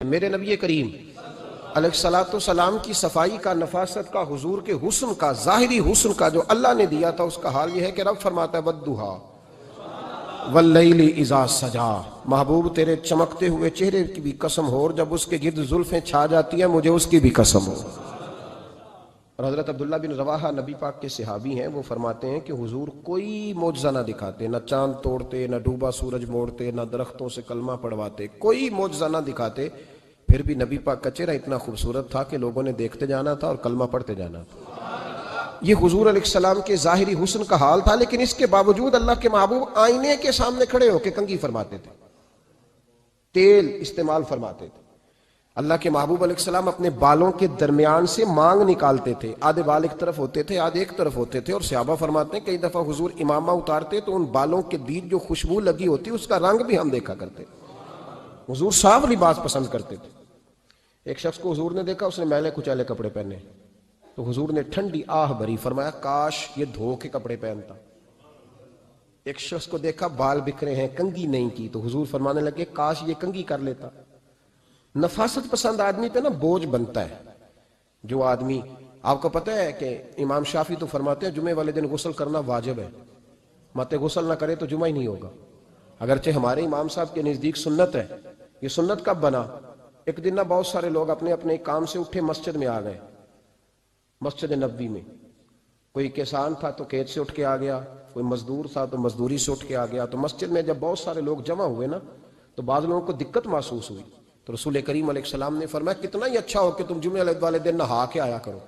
میرے نبی کریم علیہ الصلوۃ والسلام کی صفائی کا، نفاست کا، حضور کے حسن کا، ظاہری حسن کا جو اللہ نے دیا تھا، اس کا حال یہ ہے کہ رب فرماتا ہے وَالضُّحَىٰ وَاللَّيْلِ اِذَا سَجَىٰ، محبوب تیرے چمکتے ہوئے چہرے کی بھی قسم ہو، اور جب اس کے گرد زلفیں چھا جاتی ہیں مجھے اس کی بھی قسم ہو۔ اور حضرت عبداللہ بن رواحہ نبی پاک کے صحابی ہیں، وہ فرماتے ہیں کہ حضور کوئی معجزہ نہ دکھاتے، نہ چاند توڑتے، نہ ڈوبا سورج موڑتے، نہ درختوں سے کلمہ پڑھواتے، کوئی معجزہ نہ دکھاتے، پھر بھی نبی پاک کا چہرہ اتنا خوبصورت تھا کہ لوگوں نے دیکھتے جانا تھا اور کلمہ پڑھتے جانا تھا۔ یہ حضور علیہ السلام کے ظاہری حسن کا حال تھا، لیکن اس کے باوجود اللہ کے محبوب آئینے کے سامنے کھڑے ہو کے کنگھی فرماتے تھے، تیل استعمال فرماتے تھے۔ اللہ کے محبوب علیہ السلام اپنے بالوں کے درمیان سے مانگ نکالتے تھے، آدھے بال ایک طرف ہوتے تھے، آدھے ایک طرف ہوتے تھے، اور صحابہ فرماتے ہیں کئی دفعہ حضور امامہ اتارتے تو ان بالوں کے بیچ جو خوشبو لگی ہوتی اس کا رنگ بھی ہم دیکھا کرتے۔ حضور صاف لباس پسند کرتے تھے۔ ایک شخص کو حضور نے دیکھا، اس نے میلے کچیلے کپڑے پہنے، تو حضور نے ٹھنڈی آہ بھری، فرمایا کاش یہ دھو کے کپڑے پہنتا۔ ایک شخص کو دیکھا بال بکھرے ہیں، کنگھی نہیں کی، تو حضور فرمانے لگے کاش یہ کنگھی کر لیتا۔ نفاست پسند آدمی پہ نا بوجھ بنتا ہے۔ جو آدمی، آپ کو پتہ ہے کہ امام شافعی تو فرماتے ہیں جمعے والے دن غسل کرنا واجب ہے، مت غسل نہ کرے تو جمعہ ہی نہیں ہوگا۔ اگرچہ ہمارے امام صاحب کے نزدیک سنت ہے۔ یہ سنت کب بنا؟ ایک دن نا بہت سارے لوگ اپنے اپنے کام سے اٹھے مسجد میں آ گئے، مسجد نبوی میں۔ کوئی کسان تھا تو کھیت سے اٹھ کے آ گیا، کوئی مزدور تھا تو مزدوری سے اٹھ کے آ گیا۔ تو مسجد میں جب بہت سارے لوگ جمع ہوئے نا، تو بعض لوگوں کو دقت محسوس ہوئی، تو رسول کریم علیہ السلام نے فرمایا کتنا ہی اچھا ہو کہ تم جمعے والے دن نہا کے آیا کرو۔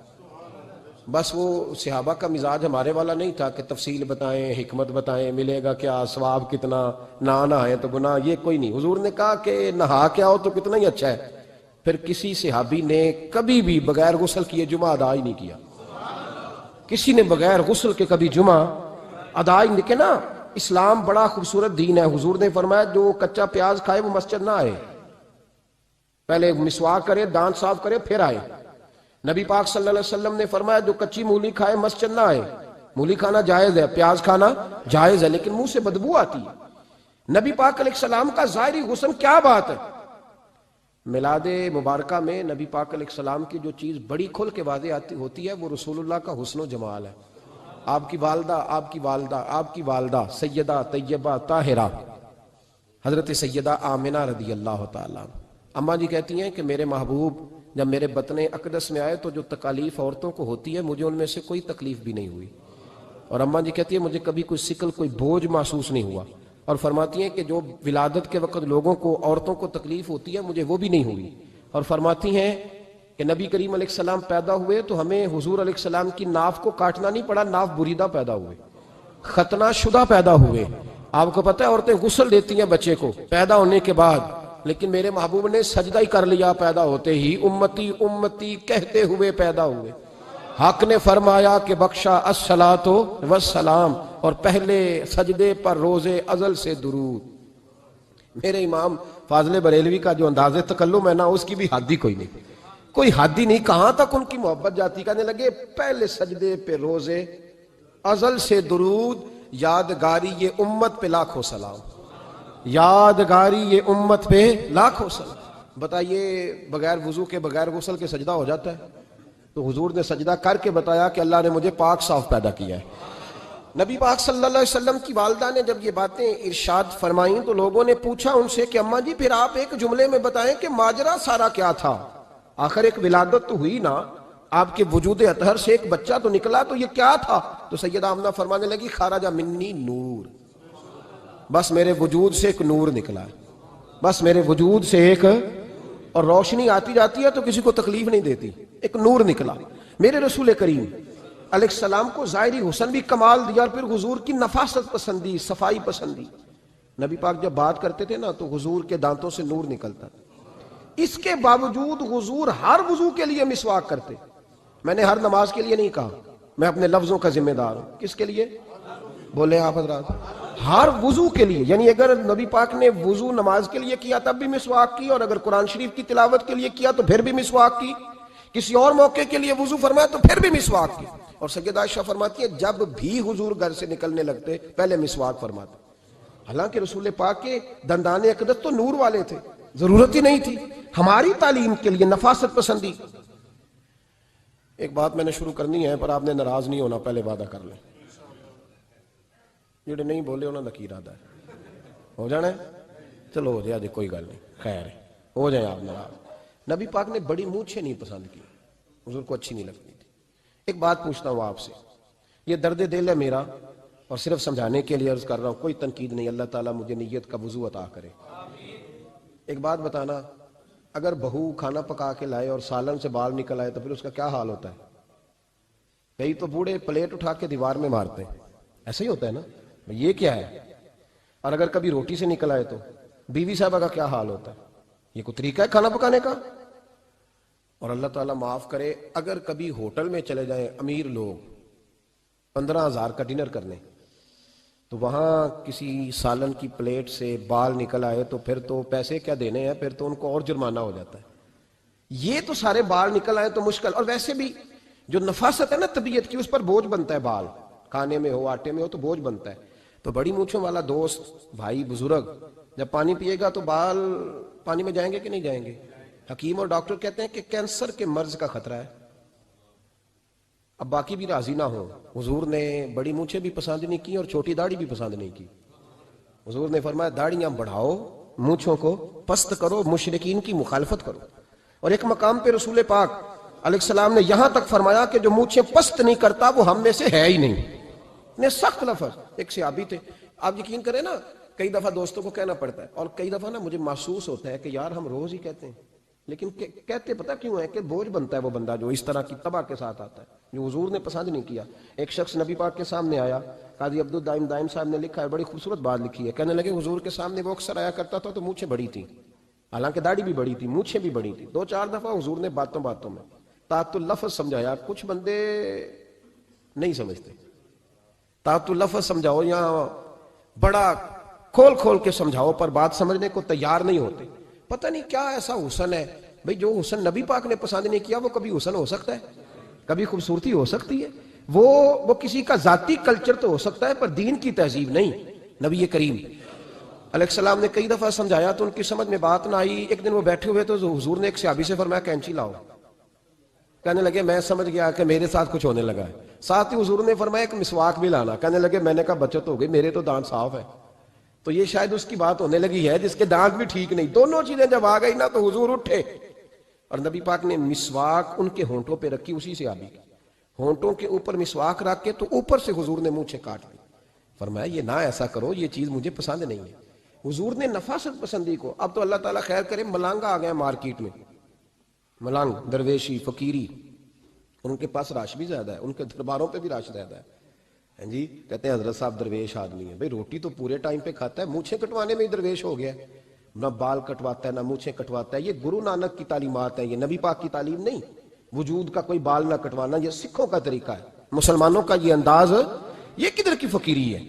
بس وہ صحابہ کا مزاج ہمارے والا نہیں تھا کہ تفصیل بتائیں، حکمت بتائیں، ملے گا کیا، ثواب کتنا، نہ نہائیں تو گناہ، یہ کوئی نہیں۔ حضور نے کہا کہ نہا کے آؤ تو کتنا ہی اچھا ہے۔ پھر کسی صحابی نے کبھی بھی بغیر غسل کیے جمعہ ادا ہی نہیں کیا۔ کسی نے بغیر غسل کے کبھی جمعہ ادا ہی نہیں کیا نا۔ اسلام بڑا خوبصورت دین ہے۔ حضور نے فرمایا جو کچا پیاز کھائے وہ مسجد نہ آئے، پہلے مسواک کرے، دانت صاف کرے، پھر آئے۔ نبی پاک صلی اللہ علیہ وسلم نے فرمایا جو کچی مولی کھائے مسجد نہ آئے۔ مولی کھانا جائز ہے، پیاز کھانا جائز ہے، لیکن منہ سے بدبو آتی ہے۔ نبی پاک علیہ السلام کا ظاہری حسن کیا بات ہے۔ میلاد مبارکہ میں نبی پاک علیہ السلام کی جو چیز بڑی کھل کے واضح ہوتی ہے وہ رسول اللہ کا حسن و جمال ہے۔ آپ کی والدہ سیدہ طیبہ طاہرہ حضرت سیدہ آمنہ رضی اللہ تعالیٰ، اماں جی کہتی ہیں کہ میرے محبوب جب میرے بطن اقدس میں آئے تو جو تکالیف عورتوں کو ہوتی ہے مجھے ان میں سے کوئی تکلیف بھی نہیں ہوئی، اور اماں جی کہتی ہیں مجھے کبھی کوئی ثقل، کوئی بوجھ محسوس نہیں ہوا، اور فرماتی ہیں کہ جو ولادت کے وقت لوگوں کو، عورتوں کو تکلیف ہوتی ہے مجھے وہ بھی نہیں ہوئی، اور فرماتی ہیں کہ نبی کریم علیہ السلام پیدا ہوئے تو ہمیں حضور علیہ السلام کی ناف کو کاٹنا نہیں پڑا، ناف بریدہ پیدا ہوئے، ختنہ شدہ پیدا ہوئے۔ آپ کو پتہ ہے عورتیں غسل دیتی ہیں بچے کو پیدا ہونے کے بعد، لیکن میرے محبوب نے سجدہ ہی کر لیا پیدا ہوتے ہی، امتی امتی کہتے ہوئے پیدا ہوئے۔ حق نے فرمایا کہ بخشا الصلاۃ والسلام، اور پہلے سجدے پر روز ازل سے درود۔ میرے امام فاضل بریلوی کا جو انداز تکلم ہے نا، اس کی بھی حد ہی کوئی نہیں، کوئی حد ہی نہیں، کہاں تک ان کی محبت جاتی۔ کہنے لگے پہلے سجدے پہ روز ازل سے درود، یادگاری یہ امت پہ لاکھوں سلام، یادگاری یہ امت پہ لاکھوں سلام۔ بتائیے بغیر وضو کے، بغیر غسل کے سجدہ ہو جاتا ہے؟ تو حضور نے سجدہ کر کے بتایا کہ اللہ نے مجھے پاک صاف پیدا کیا ہے۔ نبی پاک صلی اللہ علیہ وسلم کی والدہ نے جب یہ باتیں ارشاد فرمائیں تو لوگوں نے پوچھا ان سے کہ اماں جی پھر آپ ایک جملے میں بتائیں کہ ماجرا سارا کیا تھا، آخر ایک ولادت تو ہوئی نا، آپ کے وجود اطہر سے ایک بچہ تو نکلا، تو یہ کیا تھا؟ تو سیدہ آمنہ فرمانے لگی خرج منی نور، بس میرے وجود سے ایک نور نکلا ہے، بس میرے وجود سے ایک، اور روشنی آتی جاتی ہے تو کسی کو تکلیف نہیں دیتی، ایک نور نکلا۔ میرے رسول کریم علیہ السلام کو ظاہری حسن بھی کمال دیا، اور پھر حضور کی نفاست پسندی، صفائی پسندی۔ نبی پاک جب بات کرتے تھے نا تو حضور کے دانتوں سے نور نکلتا تھا، اس کے باوجود حضور ہر وضو کے لیے مسواک کرتے۔ میں نے ہر نماز کے لیے نہیں کہا، میں اپنے لفظوں کا ذمہ دار ہوں۔ کس کے لیے بولے آپ حضرات؟ ہر وضو کے لیے، یعنی اگر نبی پاک نے وضو نماز کے لیے کیا تب بھی مسواک کی، اور اگر قرآن شریف کی تلاوت کے لیے کیا تو پھر بھی مسواک کی، کسی اور موقع کے لیے وضو فرمایا تو پھر بھی مسواک کی۔ اور سیدہ عائشہ فرماتی ہے جب بھی حضور گھر سے نکلنے لگتے پہلے مسواک فرماتے۔ حالانکہ رسول پاک کے دندان اقدس تو نور والے تھے، ضرورت ہی نہیں تھی ہماری تعلیم کے لیے نفاست پسندی. ایک بات میں نے شروع کرنی ہے پر آپ نے ناراض نہیں ہونا، پہلے وعدہ کر لیں. جڑے نہیں بولے انہوں نے کی ارادہ ہے ہو جانا ہے. چلو ہو جائے، کوئی گل نہیں، خیر ہے، ہو جائیں آپ ناراض. نبی پاک نے بڑی مونچھیں نہیں پسند کی، حضور کو اچھی نہیں لگتی تھی. ایک بات پوچھتا ہوں آپ سے، یہ درد دل ہے میرا اور صرف سمجھانے کے لیے عرض کر رہا ہوں، کوئی تنقید نہیں. اللہ تعالیٰ مجھے نیت کا وضو عطا کرے. ایک بات بتانا، اگر بہو کھانا پکا کے لائے اور سالن سے بال نکل آئے تو پھر اس کا کیا حال ہوتا ہے؟ کئی تو بوڑھے پلیٹ اٹھا کے دیوار میں مارتے ہیں، ایسا ہی ہوتا ہے نا، یہ کیا ہے؟ اور اگر کبھی روٹی سے نکل آئے تو بیوی صاحبہ کا کیا حال ہوتا ہے؟ یہ کوئی طریقہ ہے کھانا پکانے کا؟ اور اللہ تعالیٰ معاف کرے، اگر کبھی ہوٹل میں چلے جائیں امیر لوگ 15,000 کا ڈنر کرنے، تو وہاں کسی سالن کی پلیٹ سے بال نکل آئے تو پھر تو پیسے کیا دینے ہیں، پھر تو ان کو اور جرمانہ ہو جاتا ہے. یہ تو سارے بال نکل آئے تو مشکل. اور ویسے بھی جو نفاست ہے نا طبیعت کی، اس پر بوجھ بنتا ہے، بال کھانے میں ہو آٹے میں ہو تو بوجھ بنتا ہے. تو بڑی مونچھوں والا دوست بھائی بزرگ جب پانی پیے گا تو بال پانی میں جائیں گے کہ نہیں جائیں گے؟ حکیم اور ڈاکٹر کہتے ہیں کہ کینسر کے مرض کا خطرہ ہے. اب باقی بھی راضی نہ ہو، حضور نے بڑی مونچھیں بھی پسند نہیں کی اور چھوٹی داڑھی بھی پسند نہیں کی. حضور نے فرمایا داڑیاں بڑھاؤ، مونچھوں کو پست کرو، مشرکین کی مخالفت کرو. اور ایک مقام پہ رسول پاک علیہ السلام نے یہاں تک فرمایا کہ جو مونچھیں پست نہیں کرتا وہ ہم میں سے ہے ہی نہیں. نے سخت لفظ. ایک صحابی تھے، آپ یقین کریں نا، کئی دفعہ دوستوں کو کہنا پڑتا ہے اور کئی دفعہ نا مجھے محسوس ہوتا ہے کہ یار ہم روز ہی کہتے ہیں، لیکن کہتے پتہ کیوں ہے کہ بوجھ بنتا ہے وہ بندہ جو اس طرح کی تباہ کے ساتھ آتا ہے، جو حضور نے پسند نہیں کیا. ایک شخص نبی پاک کے سامنے آیا، قاضی عبدالدائم دائم صاحب نے لکھا ہے، بڑی خوبصورت بات لکھی ہے. کہنے لگے حضور کے سامنے وہ اکثر آیا کرتا تھا تو مونچھیں بڑی تھیں، حالانکہ داڑھی بھی بڑی تھی، مونچھیں بھی بڑی تھی. 2-4 دفعہ حضور نے باتوں باتوں میں تعت اللفظ سمجھایا. کچھ بندے نہیں سمجھتے، تعت اللفظ سمجھاؤ یا بڑا کھول کھول کے سمجھاؤ پر بات سمجھنے کو تیار نہیں ہوتے. پتہ نہیں کیا ایسا حسن ہے بھئی، جو حسن نبی پاک نے پسند نہیں کیا وہ کبھی حسن ہو سکتا ہے، کبھی خوبصورتی ہو سکتی ہے. وہ کسی کا ذاتی کلچر تو ہو سکتا ہے پر دین کی تہذیب نہیں. نبی کریم علیہ السلام نے کئی دفعہ سمجھایا تو ان کی سمجھ میں بات نہ آئی. ایک دن وہ بیٹھے ہوئے تو حضور نے ایک صحابی سے فرمایا کینچی لاؤ. کہنے لگے میں سمجھ گیا کہ میرے ساتھ کچھ ہونے لگا ہے. ساتھ ہی حضور نے فرمایا ایک مسواک بھی لانا. کہنے لگے میں نے کہا بچت ہو گئی، میرے تو دانت صاف ہے. تو یہ شاید اس کی بات ہونے لگی ہے جس کے دانت بھی ٹھیک نہیں. دونوں چیزیں جب آ گئی نا تو حضور اٹھے اور نبی پاک نے مسواک ان کے ہونٹوں پہ رکھی. اسی سے آبی ہونٹوں کے اوپر مسواک رکھ کے تو اوپر سے حضور نے مونچھیں کاٹ دی. فرمایا یہ نہ ایسا کرو، یہ چیز مجھے پسند نہیں ہے. حضور نے نفاست پسندی کو. اب تو اللہ تعالیٰ خیر کرے ملانگا آ گئے مارکیٹ میں، ملانگ درویشی فقیری، ان کے پاس رش بھی زیادہ ہے، ان کے درباروں پہ بھی رش زیادہ ہے. ہاں جی، کہتے ہیں حضرت صاحب درویش آدمی ہے. بھئی روٹی تو پورے ٹائم پہ کھاتا ہے، مونچھیں کٹوانے میں ہی درویش ہو گیا ہے. نہ بال کٹواتا ہے نہ مونچھیں کٹواتا ہے. یہ گرو نانک کی تعلیمات ہیں، یہ نبی پاک کی تعلیم نہیں. وجود کا کوئی بال نہ کٹوانا یہ سکھوں کا طریقہ ہے. مسلمانوں کا یہ انداز، یہ کدھر کی فقیری ہے؟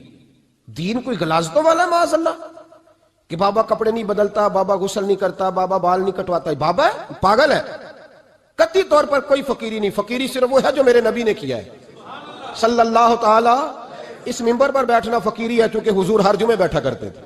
دین کوئی غلاظتوں والا ہے معاذ اللہ، کہ بابا کپڑے نہیں بدلتا، بابا غسل نہیں کرتا، بابا بال نہیں کٹواتا. بابا ہے پاگل ہے. قطعی طور پر کوئی فقیری نہیں. فقیری صرف وہ ہے جو میرے نبی نے کیا ہے صلی اللہ تعالی. اس منبر پر بیٹھنا فقیری ہے چونکہ حضور ہر جمعے بیٹھا کرتے تھے.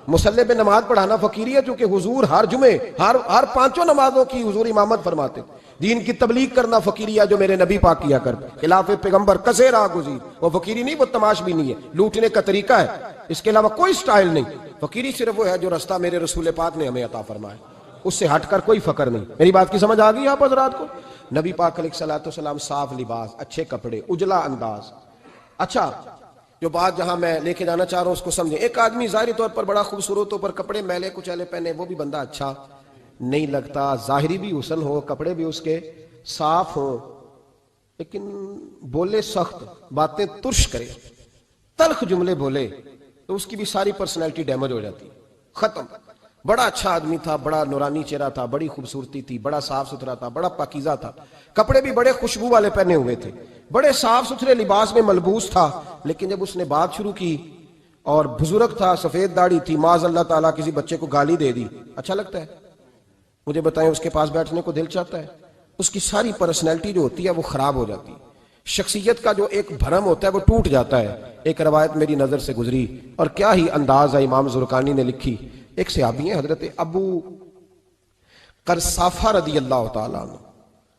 مصلی پہ نماز پڑھانا فقیری ہے چونکہ حضور ہر جمعے ہر 5 نمازوں کی حضور امامت فرماتے. دین کی تبلیغ کرنا فقیری ہے جو میرے نبی پاک کیا کرتے. خلاف پیغمبر کسے راہ گزیر، وہ فقیری نہیں، وہ تماش بھی نہیں ہے، لوٹنے کا طریقہ ہے، اس کے علاوہ کوئی سٹائل نہیں. فقیری صرف وہ ہے جو رستہ میرے رسول پاک نے ہمیں عطا فرمایا، اس سے ہٹ کر کوئی فقر نہیں. میری بات کی سمجھ آ گئی آپ حضرات کو؟ نبی پاک علیہ السلام صاف لباس، اچھے کپڑے، اجلا انداز. اچھا، جو بات جہاں میں لے کے جانا چاہ رہا ہوں اس کو سمجھیں. ایک آدمی ظاہری طور پر بڑا خوبصورت ہو پر کپڑے میلے کچیلے پہنے، وہ بھی بندہ اچھا نہیں لگتا. ظاہری بھی حسن ہو، کپڑے بھی اس کے صاف ہوں، لیکن بولے سخت، باتیں ترش کرے، تلخ جملے بولے تو اس کی بھی ساری پرسنالٹی ڈیمیج ہو جاتی، ختم. بڑا اچھا آدمی تھا، بڑا نورانی چہرہ تھا، بڑی خوبصورتی تھی، بڑا صاف ستھرا تھا، بڑا پاکیزہ تھا، کپڑے بھی بڑے خوشبو والے پہنے ہوئے تھے، بڑے صاف ستھرے لباس میں ملبوس تھا. لیکن جب اس نے بات شروع کی اور بزرگ تھا، سفید داڑھی تھی، معاذ اللہ تعالیٰ کسی بچے کو گالی دے دی، اچھا لگتا ہے؟ مجھے بتائیں اس کے پاس بیٹھنے کو دل چاہتا ہے؟ اس کی ساری پرسنالٹی جو ہوتی ہے وہ خراب ہو جاتی ہے. شخصیت کا جو ایک بھرم ہوتا ہے وہ ٹوٹ جاتا ہے. ایک روایت میری نظر سے گزری اور کیا ہی انداز ہے، امام زرقانی نے لکھی. ایک صحابی ہیں حضرت ابو کرسافہ رضی اللہ تعالیٰ عنہ،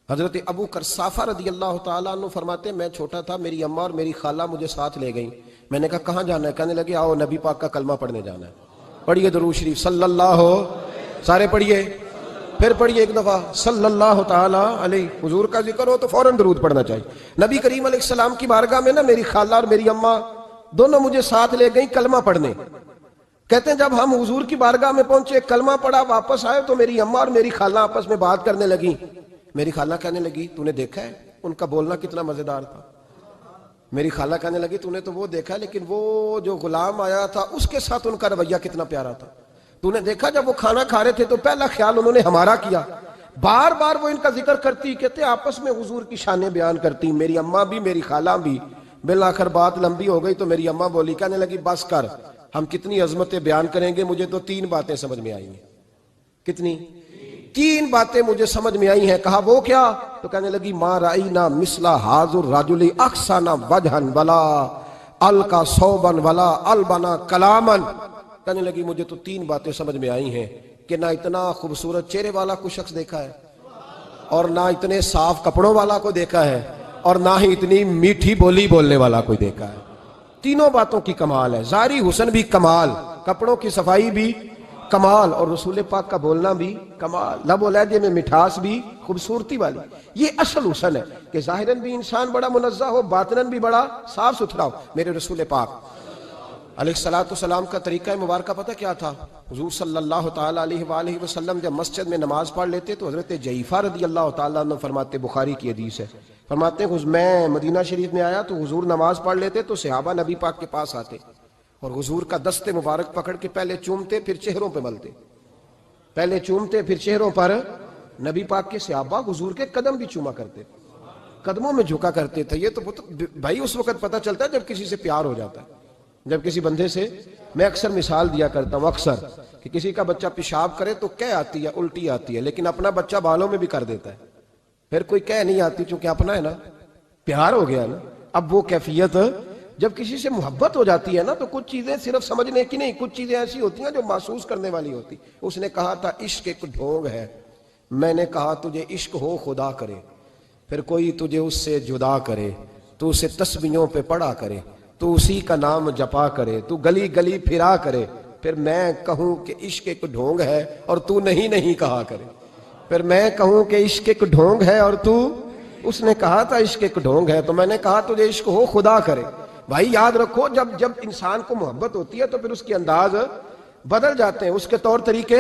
حضرت ابو کرسافہ رضی اللہ تعالیٰ عنہ فرماتے ہیں میں چھوٹا تھا، میری اماں اور میری خالہ مجھے ساتھ لے گئیں، میں نے کہا کہاں جانا ہے؟ کہنے لگے آؤ نبی پاک کا کلمہ پڑھنے جانا ہے۔ پڑھیے درود شریف صلی اللہ، سارے پڑھیے، پھر پڑھیے ایک دفعہ صلی اللہ تعالیٰ علیہ۔ حضور کا ذکر ہو تو فوراً درود پڑھنا چاہیے۔ نبی کریم علیہ السلام کی بارگاہ میں نا میری خالہ اور میری اماں دونوں مجھے ساتھ لے گئیں کلمہ پڑھنے۔ کہتے ہیں جب ہم حضور کی بارگاہ میں پہنچے، کلمہ پڑھا، واپس آئے تو میری اماں اور میری خالہ آپس میں بات کرنے لگی۔ میری خالہ کہنے لگی تو نے دیکھا ہے ان کا بولنا کتنا مزیدار تھا؟ میری خالہ کہنے لگی تو نے تو وہ دیکھا لیکن وہ جو غلام آیا تھا اس کے ساتھ ان کا رویہ کتنا پیارا تھا۔ تو نے دیکھا جب وہ کھانا کھا رہے تھے تو پہلا خیال انہوں نے ہمارا کیا۔ بار بار وہ ان کا ذکر کرتی، کہتے آپس میں حضور کی شانیں بیان کرتی، میری اماں بھی میری خالہ بھی۔ بالآخر بات لمبی ہو گئی تو میری اماں بولی، کہنے لگی بس کر، ہم کتنی عظمتیں بیان کریں گے، مجھے تو 3 باتیں سمجھ میں آئی ہیں۔ کتنی؟ 3 باتیں مجھے سمجھ میں آئی ہیں۔ کہا وہ کیا؟ تو کہنے لگی ما رأینا مثل ھذا الرجل احسن وجھا ولا القى ثوبا ولا البنا کلاما۔ کہنے لگی مجھے تو 3 باتیں سمجھ میں آئی ہیں کہ نہ اتنا خوبصورت چہرے والا کوئی شخص دیکھا ہے، اور نہ اتنے صاف کپڑوں والا کو دیکھا ہے، اور نہ ہی اتنی میٹھی بولی بولنے والا کوئی دیکھا ہے۔ تینوں باتوں کی کمال ہے، ظاہری حسن بھی کمال، کپڑوں کی صفائی بھی کمال، اور رسول پاک کا بولنا بھی کمال، لب و لہجے میں مٹھاس بھی خوبصورتی والی۔ یہ اصل حسن ہے کہ ظاہراً بھی انسان بڑا منزہ ہو، باطناً بھی بڑا صاف ستھرا ہو۔ میرے رسول پاک علیہ السلام کا طریقہ مبارکہ پتہ کیا تھا؟ حضور صلی اللہ تعالیٰ علیہ وآلہ وسلم جب مسجد میں نماز پڑھ لیتے تو حضرت جعفر رضی اللہ تعالیٰ عنہ فرماتے، بخاری کی حدیث ہے، فرماتے ہیں میں مدینہ شریف میں آیا تو حضور نماز پڑھ لیتے تو صحابہ نبی پاک کے پاس آتے اور حضور کا دست مبارک پکڑ کے پہلے چومتے پھر چہروں پہ ملتے، پہلے چومتے پھر چہروں پر۔ نبی پاک کے صحابہ حضور کے قدم بھی چوما کرتے، قدموں میں جھکا کرتے تھے۔ یہ تو بھائی اس وقت پتہ چلتا ہے جب کسی سے پیار ہو جاتا ہے، جب کسی بندے سے۔ میں اکثر مثال دیا کرتا ہوں اکثر کہ کسی کا بچہ پیشاب کرے تو کہہ آتی ہے، الٹی آتی ہے، لیکن اپنا بچہ بالوں میں بھی کر دیتا ہے، پھر کوئی کہہ نہیں آتی چونکہ اپنا ہے نا، پیار ہو گیا نا۔ اب وہ کیفیت جب کسی سے محبت ہو جاتی ہے نا تو کچھ چیزیں صرف سمجھنے کی نہیں، کچھ چیزیں ایسی ہوتی ہیں جو محسوس کرنے والی ہوتی۔ اس نے کہا تھا عشق ایک ڈھونگ ہے، میں نے کہا تجھے عشق ہو خدا کرے، پھر کوئی تجھے اس سے جدا کرے، تو اسے تسبیحوں پہ پڑھا کرے، تو اسی کا نام جپا کرے، تو گلی گلی پھرا کرے، پھر میں کہوں کہ عشق ایک ڈھونگ ہے اور تو نہیں کہا کرے، پھر میں کہوں کہ عشق ایک ڈھونگ ہے اور تو۔ اس نے کہا تھا عشق ایک ڈھونگ ہے تو میں نے کہا تجھے عشق ہو خدا کرے۔ بھائی یاد رکھو جب انسان کو محبت ہوتی ہے تو پھر اس کے انداز بدل جاتے ہیں، اس کے طور طریقے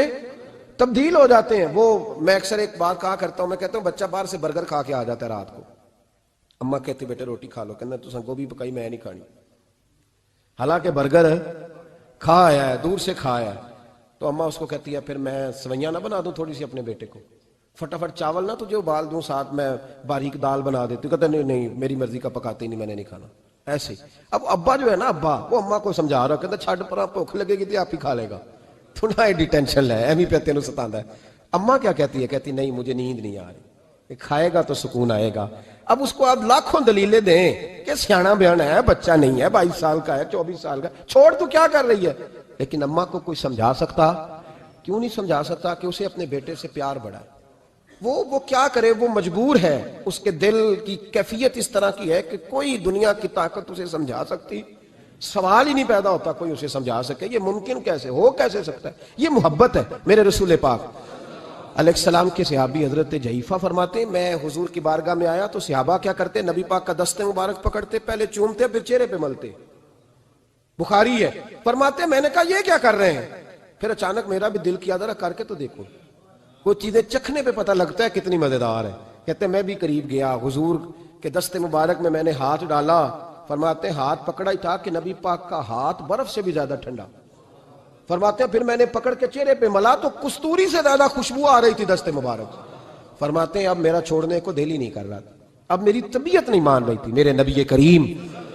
تبدیل ہو جاتے ہیں۔ وہ میں اکثر ایک بات کہا کرتا ہوں، میں کہتا ہوں بچہ باہر سے برگر کھا کے آ جاتا ہے رات کو، اماں کہتی بیٹے روٹی کھا لو، کہنا تو گوبھی پکائی میں نہیں کھانی، حالانکہ برگر کھا آیا ہے، دور سے کھا آیا ہے، تو اماں اس کو کہتی ہے پھر میں سویاں نہ بنا دوں تھوڑی سی اپنے بیٹے کو، فٹافٹ چاول نہ تجھے ابال دوں، ساتھ میں باریک دال بنا دیتی ہوں، کہتا نہیں میری مرضی کا پکاتے ہی نہیں، میں نے نہیں کھانا۔ ایسے اب ابا جو ہے نا، ابا وہ اماں کو سمجھا رہا، کہتا چھڈ پرا، بھوک لگے گی تو آپ ہی کھا لے گا، تھوڑا ایڈی ٹینشن لے، ایویں پہ تینوں ستاندا ہے۔ اماں کیا کہتی ہے؟ کہتی نہیں مجھے نیند نہیں آ رہی، کھائے گا تو سکون آئے گا۔ اب اس کو آپ لاکھوں دلیلیں دیں کہ سیاںا بیان ہے، بچہ نہیں ہے، 22 سال کا ہے، 24 سال کا، چھوڑ تو کیا کر رہی ہے، لیکن اماں کو کوئی سمجھا سکتا؟ کیوں نہیں سمجھا سکتا کہ اسے اپنے بیٹے سے پیار بڑھا ہے؟ وہ کیا کرے، وہ مجبور ہے، اس کے دل کی کیفیت اس طرح کی ہے کہ کوئی دنیا کی طاقت اسے سمجھا سکتی، سوال ہی نہیں پیدا ہوتا کوئی اسے سمجھا سکے۔ یہ ممکن کیسے ہو، کیسے سکتا ہے؟ یہ محبت ہے۔ میرے رسول پاک علیہ السلام کے صحابی حضرت جعفر فرماتے ہیں میں حضور کی بارگاہ میں آیا تو صحابہ کیا کرتے؟ نبی پاک کا دست مبارک پکڑتے، پہلے چومتے پھر چہرے پہ ملتے، بخاری ہے۔ فرماتے میں نے کہا یہ کیا کر رہے ہیں؟ پھر اچانک میرا بھی دل کیا ذرا کر کے تو دیکھو، کوئی چیزیں چکھنے پہ پتہ لگتا ہے کتنی مزیدار ہے۔ کہتے میں بھی قریب گیا، حضور کے دست مبارک میں نے ہاتھ ڈالا، فرماتے ہاتھ پکڑا ہی تھا کہ نبی پاک کا ہاتھ برف سے بھی زیادہ ٹھنڈا۔ فرماتے ہیں پھر میں نے پکڑ کے چہرے پہ ملا تو کستوری سے زیادہ خوشبو آ رہی تھی دست مبارک۔ فرماتے ہیں اب میرا چھوڑنے کو دل ہی نہیں کر رہا تھا، اب میری طبیعت نہیں مان رہی تھی۔ میرے نبی کریم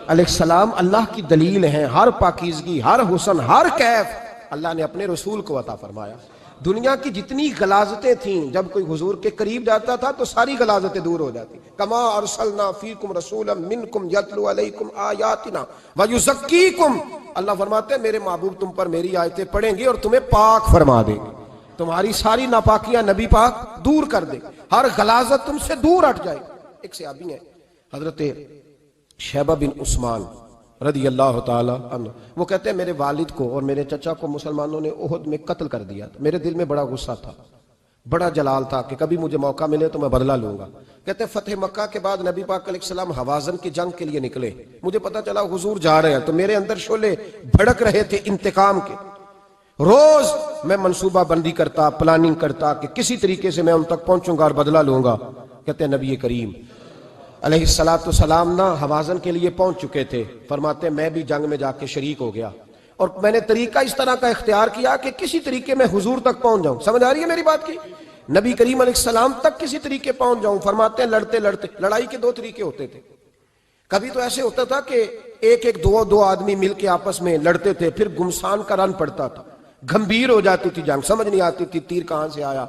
علیہ السلام اللہ کی دلیل ہیں، ہر پاکیزگی، ہر حسن، ہر کیف اللہ نے اپنے رسول کو عطا فرمایا۔ دنیا کی جتنی غلاظتیں تھیں جب کوئی حضور کے قریب جاتا تھا تو ساری غلاظتیں دور ہو جاتی۔ کما ارسلنا فیکم رسولا منکم یتلو علیکم آیاتنا ویزکیکم، اللہ فرماتے ہیں میرے محبوب تم پر میری آیتیں پڑھیں گے اور تمہیں پاک فرما دیں گے، تمہاری ساری ناپاکیاں نبی پاک دور کر دے، ہر غلاظت تم سے دور ہٹ جائے۔ ایک صحابی ہیں حضرت شیبہ بن عثمان رضی اللہ تعالی عنہ، وہ کہتے ہیں میرے والد کو اور میرے چچا کو مسلمانوں نے احد میں قتل کر دیا تھا، میرے دل میں بڑا غصہ تھا، بڑا جلال تھا کہ کبھی مجھے موقع ملے تو میں بدلہ لوں گا۔ کہتے ہیں فتح مکہ کے بعد نبی پاک علیہ السلام حوازن کی جنگ کے لیے نکلے، مجھے پتا چلا حضور جا رہے ہیں، تو میرے اندر شعلے بھڑک رہے تھے انتقام کے۔ روز میں منصوبہ بندی کرتا، پلاننگ کرتا کہ کسی طریقے سے میں ان تک پہنچوں گا اور بدلہ لوں گا۔ کہتے ہیں نبی کریم علیہ السلام نہ حوازن کے لیے پہنچ چکے تھے، فرماتے ہیں میں بھی جنگ میں جا کے شریک ہو گیا، اور میں نے طریقہ اس طرح کا اختیار کیا کہ کسی طریقے میں حضور تک پہنچ جاؤں۔ سمجھ آ رہی ہے میری بات کی؟ نبی کریم علیہ السلام تک کسی طریقے پہنچ جاؤں۔ فرماتے ہیں لڑتے لڑتے، لڑائی کے دو طریقے ہوتے تھے، کبھی تو ایسے ہوتا تھا کہ ایک دو آدمی مل کے آپس میں لڑتے تھے، پھر گمسان کا رن پڑتا تھا، گھمبیر ہو جاتی تھی جنگ، سمجھ نہیں آتی تھی تیر کہاں سے آیا،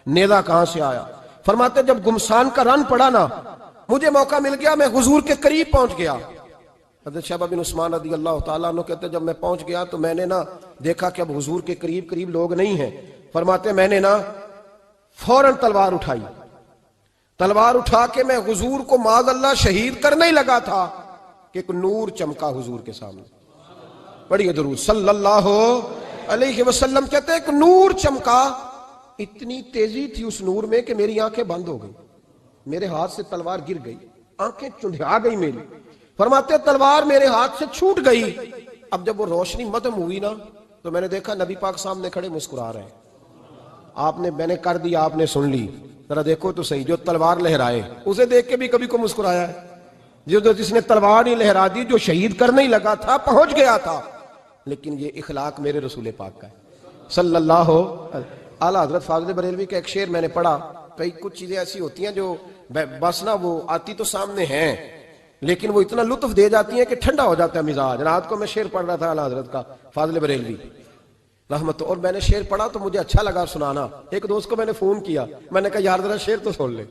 نیزہ کہاں سے آیا۔ فرماتے جب گمسان کا رن پڑا نا، مجھے موقع مل گیا، میں حضور کے قریب پہنچ گیا۔ حضرت شیبہ بن عثمان رضی اللہ تعالیٰ عنہ کہتے جب میں پہنچ گیا تو میں نے نا دیکھا کہ اب حضور کے قریب لوگ نہیں ہیں۔ فرماتے میں نے نا فوراً تلوار اٹھائی، تلوار اٹھا کے میں حضور کو معاذ اللہ شہید کرنے ہی لگا تھا کہ ایک نور چمکا حضور کے سامنے۔ پڑھیے درود صلی اللہ علیہ وسلم۔ کہتے ایک نور چمکا، اتنی تیزی تھی اس نور میں کہ میری آنکھیں بند ہو گئی، میرے ہاتھ سے تلوار گر گئی، آنکھیں چندھا گئی میری۔ فرماتے تلوار میرے ہاتھ سے چھوٹ گئی۔ اب جب وہ روشنی مدھم ہوئی نا تو میں نے دیکھا نبی پاک سامنے کھڑے مسکرا رہے ہیں۔ میں نے کر دیا، آپ نے سن لی، ذرا دیکھو تو صحیح، جو تلوار لہرائے اسے دیکھ کے بھی کبھی کو مسکرایا ہے؟ جس نے تلوار ہی لہرا دی، جو شہید کرنے ہی لگا تھا، پہنچ گیا تھا۔ لیکن یہ اخلاق میرے رسول پاک کا ہے صلی اللہ اعلیٰ حضرت فاضل بریلوی کا ایک شعر میں نے پڑھا۔ کئی کچھ چیزیں ایسی ہوتی ہیں جو بس نا وہ آتی تو سامنے ہیں لیکن وہ اتنا لطف دے جاتی ہیں کہ ٹھنڈا ہو جاتا ہے مزاج۔ رات کو میں شعر پڑھ رہا تھا اعلیٰ حضرت کا فاضل بریلوی رحمت، اور میں نے شعر پڑھا تو مجھے اچھا لگا سنانا۔ ایک دوست کو میں نے فون کیا، میں نے کہا یار ذرا شعر تو سن لے،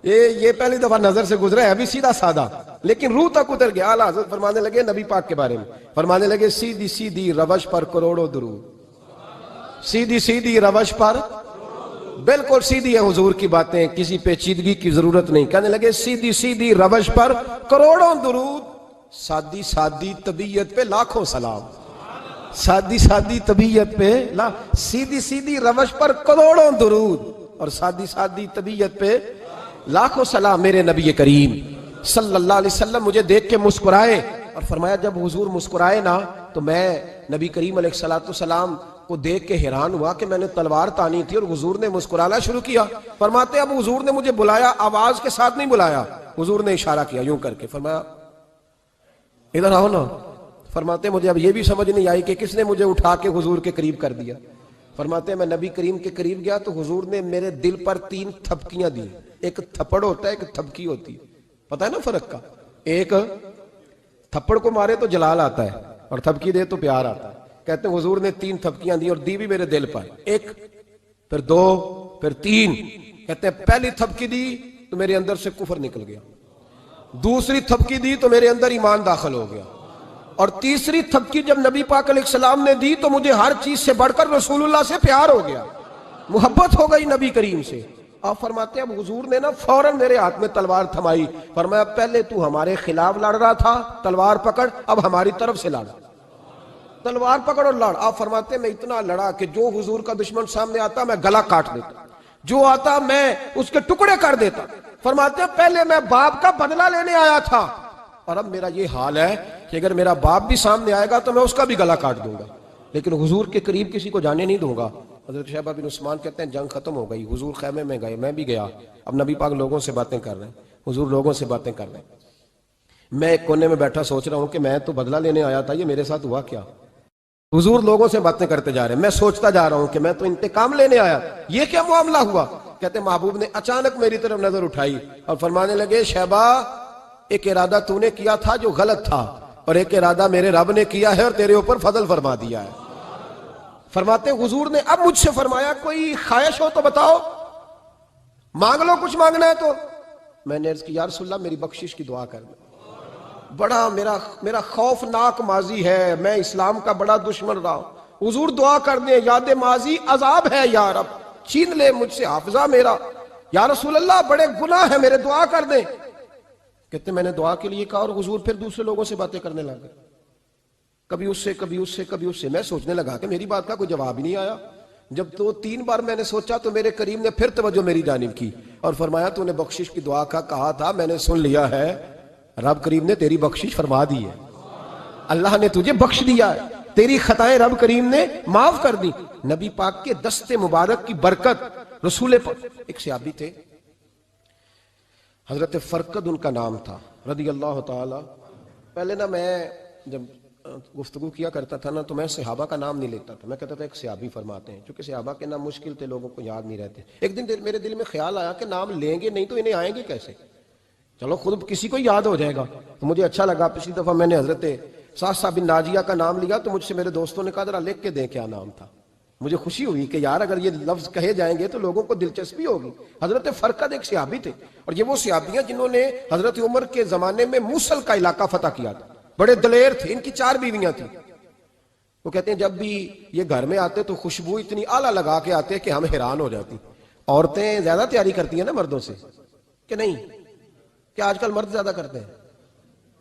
یہ پہلی دفعہ نظر سے گزرا ہے، ابھی سیدھا سادہ لیکن روح تک اتر گیا۔ اعلیٰ حضرت فرمانے لگے نبی پاک کے بارے میں، فرمانے لگے سیدھی سیدھی روش پر کروڑوں درود، سیدھی سیدھی روش پر، بالکل سیدھی ہے حضور کی باتیں، کسی پیچیدگی کی ضرورت نہیں۔ کہنے لگے سیدھی سیدھی روش پر کروڑوں درود، سادی سادی طبیعت پہ لاکھوں سلام، سادی سادی طبیعت پہ سیدھی سیدھی روش پر کروڑوں درود اور سادی سادی طبیعت پہ لاکھوں سلام۔ میرے نبی کریم صلی اللہ علیہ وسلم مجھے دیکھ کے مسکرائے، اور فرمایا جب حضور مسکرائے نا تو میں نبی کریم علیہ السلام کو دیکھ کے حیران ہوا کہ میں نے تلوار تانی تھی اور حضور نے مسکرانا شروع کیا۔ فرماتے اب حضور نے مجھے بلایا، آواز کے ساتھ نہیں بلایا، حضور نے اشارہ کیا یوں کر کے، فرمایا ادھر آؤ نا۔ فرماتے مجھے اب یہ بھی سمجھ نہیں آئی کہ کس نے مجھے اٹھا کے حضور کے قریب کر دیا۔ فرماتے میں نبی کریم کے قریب گیا تو حضور نے میرے دل پر 3 تھپکیاں دی۔ ایک تھپڑ ہوتا ہے، ایک تھپکی ہوتی ہے، پتہ ہے نا فرق کا؟ ایک تھپڑ کو مارے تو جلال آتا ہے اور تھپکی دے تو پیار آتا ہے۔ کہتے ہیں حضور نے 3 تھپکیاں دی اور دی بھی میرے دل پر، 1 پھر 2 پھر 3۔ کہتے ہیں پہلی تھپکی دی تو میرے اندر سے کفر نکل گیا، دوسری تھپکی دی تو میرے اندر ایمان داخل ہو گیا، اور تیسری تھپکی جب نبی پاک علیہ السلام نے دی تو مجھے ہر چیز سے بڑھ کر رسول اللہ سے پیار ہو گیا، محبت ہو گئی نبی کریم سے۔ آپ فرماتے ہیں اب حضور نے نا فوراً میرے ہاتھ میں تلوار تھمائی، فرمایا پہلے تو ہمارے خلاف لڑ رہا تھا، تلوار پکڑ، اب ہماری طرف سے لڑ، تلوار پکڑ اور لڑ۔ آپ فرماتے ہیں میں اتنا لڑا کہ جو حضور کا دشمن سامنے آتا میں گلا کاٹ دیتا، جو آتا میں اس کے ٹکڑے کر دیتا۔ فرماتے ہیں پہلے میں باپ کا بدلہ لینے آیا تھا، اور اب میرا یہ حال ہے کہ اگر میرا باپ بھی سامنے آئے گا تو میں اس کا بھی گلا کاٹ دوں گا، لیکن حضور کے قریب کسی کو جانے نہیں دوں گا۔ حضرت شیبہ بن عثمان کہتے ہیں جنگ ختم ہو گئی، حضور خیمے میں گئے، میں بھی گیا، اب نبی پاک لوگوں سے باتیں کر رہے ہیں، حضور لوگوں سے باتیں کر رہے ہیں، میں ایک کونے میں بیٹھا سوچ رہا ہوں کہ میں تو بدلہ لینے آیا تھا، یہ میرے ساتھ ہوا کیا؟ حضور لوگوں سے باتیں کرتے جا رہے ہیں، میں سوچتا جا رہا ہوں کہ میں تو انتقام لینے آیا، یہ کیا معاملہ ہوا؟ کہتے ہیں محبوب نے اچانک میری طرف نظر اٹھائی اور فرمانے لگے شیبہ ایک ارادہ تو نے کیا تھا جو غلط تھا، اور ایک ارادہ میرے رب نے کیا ہے اور تیرے اوپر فضل فرما دیا ہے۔ فرماتے حضور نے اب مجھ سے فرمایا کوئی خواہش ہو تو بتاؤ، مانگ لو کچھ مانگنا ہے تو۔ میں نے عرض کی یا رسول اللہ میری بخشش کی دعا کر دیں، بڑا میرا خوفناک ماضی ہے، میں اسلام کا بڑا دشمن رہا ہوں، حضور دعا کر دیں یاد ماضی عذاب ہے یا رب، چھین لے مجھ سے حافظہ میرا، یا رسول اللہ بڑے گناہ ہیں میرے، دعا کر دیں۔ کہتے میں نے دعا کے لیے کہا اور حضور پھر دوسرے لوگوں سے باتیں کرنے لگ گئے، کبھی اس سے کبھی اس سے کبھی اس سے۔ میں سوچنے لگا کہ میری بات کا کوئی جواب ہی نہیں آیا۔ جب تو 3 بار میں نے سوچا تو میرے کریم نے پھر توجہ میری جانب کی اور فرمایا تو نے بخشش کی دعا کا کہا تھا، میں نے سن لیا ہے، رب کریم نے تیری بخشش فرما دی ہے، اللہ نے تجھے بخش دیا ہے، تیری خطائیں رب کریم نے معاف کر دی۔ نبی پاک کے دست مبارک کی برکت، رسول پاک۔ ایک صحابی تھے حضرت فرقد ان کا نام تھا رضی اللہ تعالی۔ پہلے نا میں جب گفتگو کیا کرتا تھا نا تو میں صحابہ کا نام نہیں لیتا تھا، میں کہتا تھا ایک صحابی فرماتے ہیں، چونکہ صحابہ کے نام مشکل تھے، لوگوں کو یاد نہیں رہتے۔ ایک دن میرے دل میں خیال آیا کہ نام لیں گے نہیں تو انہیں آئیں گے کیسے، چلو خود کسی کو یاد ہو جائے گا، تو مجھے اچھا لگا۔ پچھلی دفعہ میں نے حضرت ساسا بن ناجیہ کا نام لیا تو مجھ سے میرے دوستوں نے کہا ذرا لکھ کے دیں کیا نام تھا۔ مجھے خوشی ہوئی کہ یار اگر یہ لفظ کہے جائیں گے تو لوگوں کو دلچسپی ہوگی۔ حضرت فرقد ایک صحابی تھے، اور یہ وہ صحابیاں جنہوں نے حضرت عمر کے زمانے میں موصل کا علاقہ فتح کیا تھا، بڑے دلیر تھے، ان کی 4 بیویاں تھیں۔ وہ کہتے ہیں جب بھی یہ گھر میں آتے تو خوشبو اتنی اعلیٰ لگا کے آتے کہ ہم حیران ہو جاتی۔ عورتیں زیادہ تیاری کرتی ہیں نا مردوں سے کہ نہیں؟ کہ آج کل مرد زیادہ کرتے ہیں؟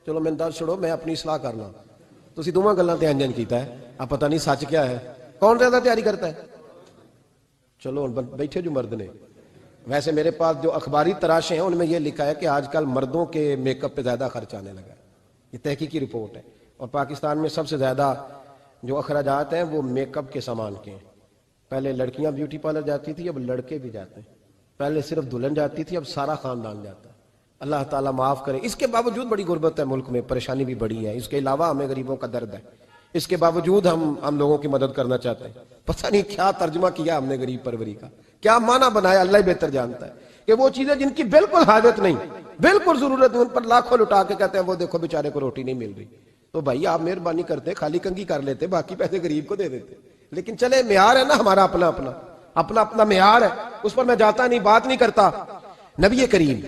چلو میں دس چھوڑو، میں اپنی اصلاح کرنا، تسی دوواں گلاں تے انجن کیتا ہے، اب پتہ نہیں سچ کیا ہے، کون زیادہ تیاری کرتا ہے؟ چلو بیٹھے جو مرد نے، ویسے میرے پاس جو اخباری تراشے ہیں ان میں یہ لکھا ہے کہ آج کل مردوں کے میک اپ پہ زیادہ خرچ آنے لگا ہے، یہ تحقیقی رپورٹ ہے۔ اور پاکستان میں سب سے زیادہ جو اخراجات ہیں وہ میک اپ کے سامان کے ہیں۔ پہلے لڑکیاں بیوٹی پارلر جاتی تھی، اب لڑکے بھی جاتے ہیں۔ پہلے صرف دلہن جاتی تھی، اب سارا خاندان جاتا ہے۔ اللہ تعالیٰ معاف کرے۔ اس کے باوجود بڑی غربت ہے ملک میں، پریشانی بھی بڑی ہے، اس کے علاوہ ہمیں غریبوں کا درد ہے، اس کے باوجود ہم لوگوں کی مدد کرنا چاہتے ہیں۔ پتہ نہیں کیا ترجمہ کیا ہم نے غریب پروری کا، کیا معنی بنایا، اللہ ہی بہتر جانتا ہے کہ وہ چیزیں جن کی بالکل حاجت نہیں، بالکل ضرورت نہیں، ان پر لاکھوں لٹا کے کہتے ہیں وہ دیکھو بیچارے کو روٹی نہیں مل رہی۔ تو بھائی آپ مہربانی کرتے خالی کنگھی کر لیتے، باقی پیسے غریب کو دے دیتے۔ لیکن چلے معیار ہے نا ہمارا، اپنا معیار ہے، اس پر میں جاتا نہیں، بات نہیں کرتا۔ نبی کریم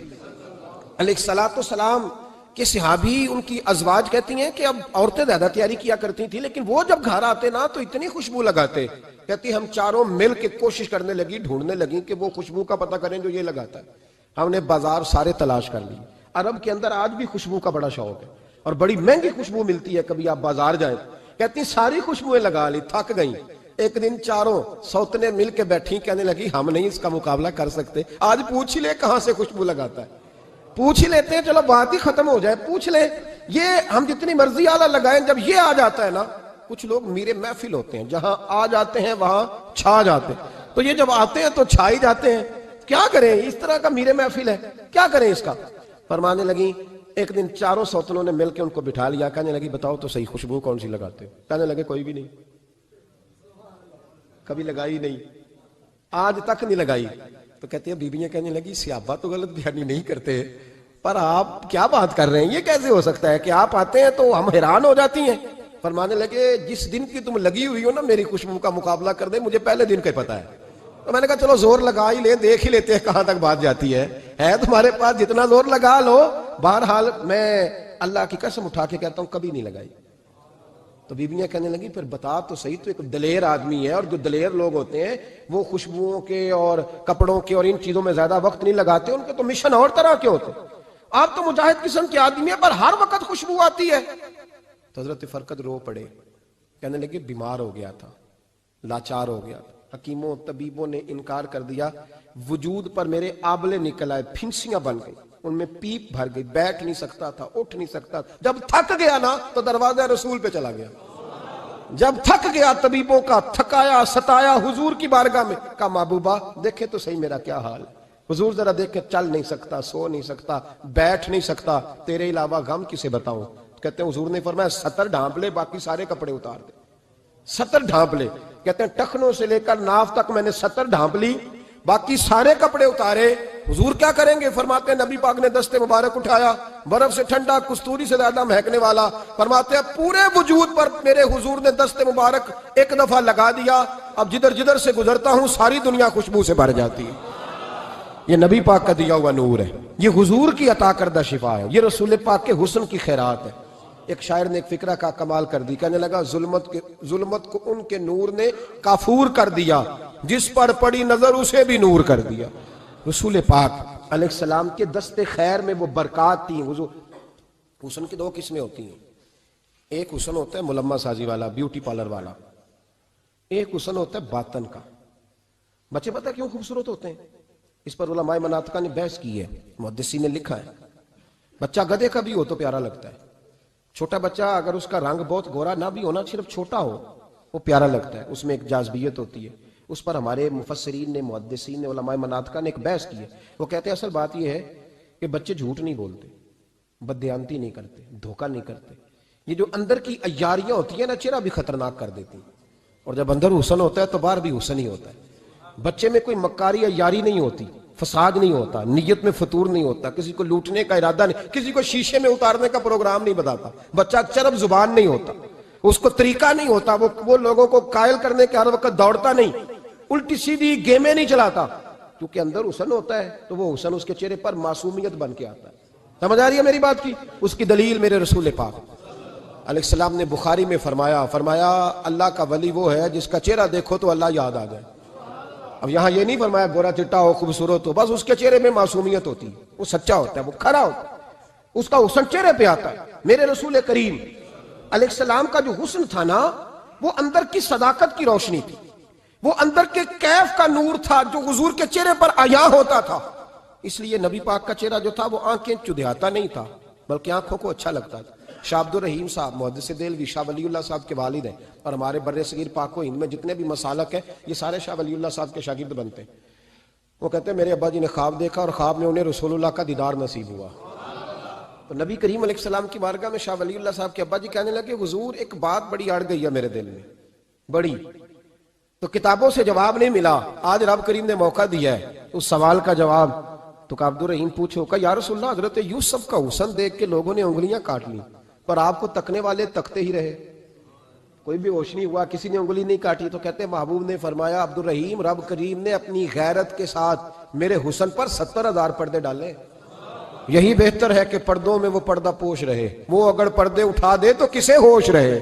علیہ الصلوۃ والسلام کہ صحابی ان کی ازواج کہتی ہیں کہ اب عورتیں زیادہ تیاری کیا کرتی تھیں، لیکن وہ جب گھر آتے نا تو اتنی خوشبو لگاتے، کہتی ہم چاروں مل کے کوشش کرنے لگی، ڈھونڈنے لگی کہ وہ خوشبو کا پتہ کریں جو یہ لگاتا ہے۔ ہم نے بازار سارے تلاش کر لی، عرب کے اندر آج بھی خوشبو کا بڑا شوق ہے اور بڑی مہنگی خوشبو ملتی ہے، کبھی آپ بازار جائیں، کہتی ساری خوشبوئیں لگا لی، تھک گئیں۔ ایک دن چاروں سوتنے مل کے بیٹھی، کہنے لگی ہم نہیں اس کا مقابلہ کر سکتے، آج پوچھ لے کہاں سے خوشبو لگاتا ہے، پوچھ ہی لیتے ہیں، چلو بات ہی ختم ہو جائے، پوچھ لیں۔ یہ ہم جتنی مرضی آلہ لگائیں، جب یہ آ جاتا ہے نا، کچھ لوگ میرے محفل ہوتے ہیں، جہاں آ جاتے ہیں وہاں چھا جاتے ہیں، تو یہ جب آتے ہیں تو چھا ہی جاتے ہیں، کیا کریں، اس طرح کا میرے محفل ہے، کیا کریں اس کا۔ فرمانے لگی ایک دن چاروں سوتنوں نے مل کے ان کو بٹھا لیا، کہنے لگی بتاؤ تو صحیح خوشبو کون سی لگاتے ہو؟ کہنے لگے کوئی بھی نہیں، کبھی لگائی نہیں، آج تک نہیں لگائی۔ تو کہتے ہیں بیویاں کہنے لگی صحابہ تو غلط بیانی نہیں کرتے، پر آپ کیا بات کر رہے ہیں، یہ کیسے ہو سکتا ہے کہ آپ آتے ہیں تو ہم حیران ہو جاتی ہیں۔ فرمانے لگے جس دن کی تم لگی ہوئی ہو نا میری خوشبو کا مقابلہ کر دے، مجھے پہلے دن کا پتہ ہے۔ تو میں نے کہا چلو زور لگا ہی لیں، دیکھ ہی لیتے ہیں کہاں تک بات جاتی ہے تمہارے پاس جتنا زور لگا لو۔ بہرحال میں اللہ کی قسم اٹھا کے کہتا ہوں کبھی نہیں لگائی۔ تو بیویاں کہنے لگی پھر بتا تو صحیح، تو ایک دلیر آدمی ہے، اور جو دلیر لوگ ہوتے ہیں وہ خوشبوؤں کے اور کپڑوں کے اور ان چیزوں میں زیادہ وقت نہیں لگاتے، ان کے تو مشن اور طرح کے ہوتے ہیں۔ آپ تو مجاہد قسم کے آدمی ہیں، پر ہر وقت خوشبو آتی ہے۔ تو حضرت فرقد رو پڑے، کہنے لگے بیمار ہو گیا تھا، لاچار ہو گیا تھا، حکیموں طبیبوں نے انکار کر دیا، وجود پر میرے آبلے نکل آئے، پھنسیاں بن گئی، ان میں پیپ بھر گئی، بیٹھ نہیں سکتا تھا، اٹھ نہیں سکتا تھا۔ جب تھک گیا نا تو دروازہ رسول پہ چلا گیا، جب تھک گیا طبیبوں کا تھکایا ستایا حضور کی بارگاہ میں، کہا محبوبہ دیکھے تو صحیح میرا کیا حال ہے۔ حضور ذرا دیکھ کے چل نہیں سکتا، سو نہیں سکتا، بیٹھ نہیں سکتا، تیرے علاوہ غم کسے بتاؤں۔ کہتے ہیں حضور نے فرمایا 70 ڈھانپ لے، باقی سارے کپڑے اتار دے۔ 70 ڈھانپ لے، کہتے ہیں ٹخنوں سے لے کر ناف تک میں نے 70 ڈھانپ لی، باقی سارے کپڑے اتارے۔ حضور کیا کریں گے؟ فرماتے ہیں نبی پاک نے دست مبارک اٹھایا، برف سے ٹھنڈا، کستوری سے زیادہ مہکنے والا، فرماتے ہیں پورے وجود پر میرے حضور نے دست مبارک ایک دفعہ لگا دیا، اب جدھر جدھر سے گزرتا ہوں ساری دنیا خوشبو سے بھر جاتی ہے۔ یہ نبی پاک کا دیا ہوا نور ہے، یہ حضور کی عطا کردہ شفا ہے، یہ رسول پاک کے حسن کی خیرات ہے۔ ایک شاعر نے ایک فکرہ کا کمال کر دی، کہنے لگا ظلمت کو ان کے نور نے کافور کر دیا، جس پر پڑی نظر اسے بھی نور کر دیا۔ رسول پاک علیہ السلام کے دست خیر میں وہ برکات تھی۔ حسن کی دو قسمیں ہوتی ہیں، ایک حسن ہوتا ہے ملمہ سازی والا، بیوٹی پارلر والا، ایک حسن ہوتا ہے باطن کا۔ بچے پتہ کیوں خوبصورت ہوتے ہیں؟ اس پر علماء مناطقہ نے بحث کی ہے، محدثین نے لکھا ہے۔ بچہ گدھے کا بھی ہو تو پیارا لگتا ہے، چھوٹا بچہ اگر اس کا رنگ بہت گورا نہ بھی ہونا، صرف چھوٹا ہو، وہ پیارا لگتا ہے، اس میں ایک جاذبیت ہوتی ہے۔ اس پر ہمارے مفسرین نے، محدثین نے، علماء مناطقہ نے ایک بحث کی ہے۔ وہ کہتے ہیں اصل بات یہ ہے کہ بچے جھوٹ نہیں بولتے، بددیانتی نہیں کرتے، دھوکہ نہیں کرتے۔ یہ جو اندر کی عیاریاں ہوتی ہیں نا، چہرہ بھی خطرناک کر دیتی ہیں، اور جب اندر حسن ہوتا ہے تو باہر بھی حسن ہی ہوتا ہے۔ بچے میں کوئی مکاری عیاری نہیں ہوتی، فساد نہیں ہوتا، نیت میں فطور نہیں ہوتا، کسی کو لوٹنے کا ارادہ نہیں، کسی کو شیشے میں اتارنے کا پروگرام نہیں بتاتا۔ بچہ چرب زبان نہیں ہوتا، اس کو طریقہ نہیں ہوتا، وہ لوگوں کو قائل کرنے کے ہر وقت دوڑتا نہیں، الٹی سیدھی گیمیں نہیں چلاتا، کیونکہ اندر حسن ہوتا ہے تو وہ حسن اس کے چہرے پر معصومیت بن کے آتا ہے۔ سمجھ آ رہی ہے میری بات کی؟ اس کی دلیل میرے رسول پاک علیہ السلام نے بخاری میں فرمایا اللہ کا ولی وہ ہے جس کا چہرہ دیکھو تو اللہ یاد آ جائے۔ اب یہاں یہ نہیں فرمایا گورا چٹا ہو، خوبصورت ہو، بس اس کے چہرے میں معصومیت ہوتی ہے، وہ سچا ہوتا ہے، وہ کھرا ہوتا ہے، اس کا حسن چہرے پہ آتا ہے۔ میرے رسول کریم علیہ السلام کا جو حسن تھا نا، وہ اندر کی صداقت کی روشنی تھی، وہ اندر کے کیف کا نور تھا جو حضور کے چہرے پر عیاں ہوتا تھا۔ اس لیے نبی پاک کا چہرہ جو تھا وہ آنکھیں چدھیاتا نہیں تھا، بلکہ آنکھوں کو اچھا لگتا تھا۔ شاہ عبد الرحیم صاحب محدث دہلوی شاہ ولی اللہ صاحب کے والد ہیں، اور ہمارے بر صغیر پاک و ہند میں جتنے بھی مسالک ہیں یہ سارے شاہ ولی اللہ صاحب کے شاگرد بنتے ہیں۔ وہ کہتے ہیں میرے ابا جی نے خواب دیکھا اور خواب میں انہیں رسول اللہ کا دیدار نصیب ہوا۔ تو نبی کریم علیہ السلام کی بارگاہ میں شاہ ولی اللہ صاحب کے ابا جی کہنے لگے حضور ایک بات بڑی اڑ گئی ہے میرے دل میں، بڑی، تو کتابوں سے جواب نہیں ملا، آج رب کریم نے موقع دیا ہے اس سوال کا جواب۔ تو کہ عبد الرحیم پوچھو کہ یا رسول اللہ حضرت یوسف کا حسن دیکھ کے لوگوں نے انگلیاں کاٹ لی، پر آپ کو تکنے والے تکتے ہی رہے، کوئی بھی ہوش نہیں ہوا، کسی نے انگلی نہیں کاٹی۔ تو کہتے ہیں محبوب نے فرمایا عبد الرحیم رب کریم نے اپنی غیرت کے ساتھ میرے حسن پر 70,000 پردے ڈالے، یہی بہتر ہے کہ پردوں میں وہ پردہ پوش رہے، وہ اگر پردے اٹھا دے تو کسے ہوش رہے۔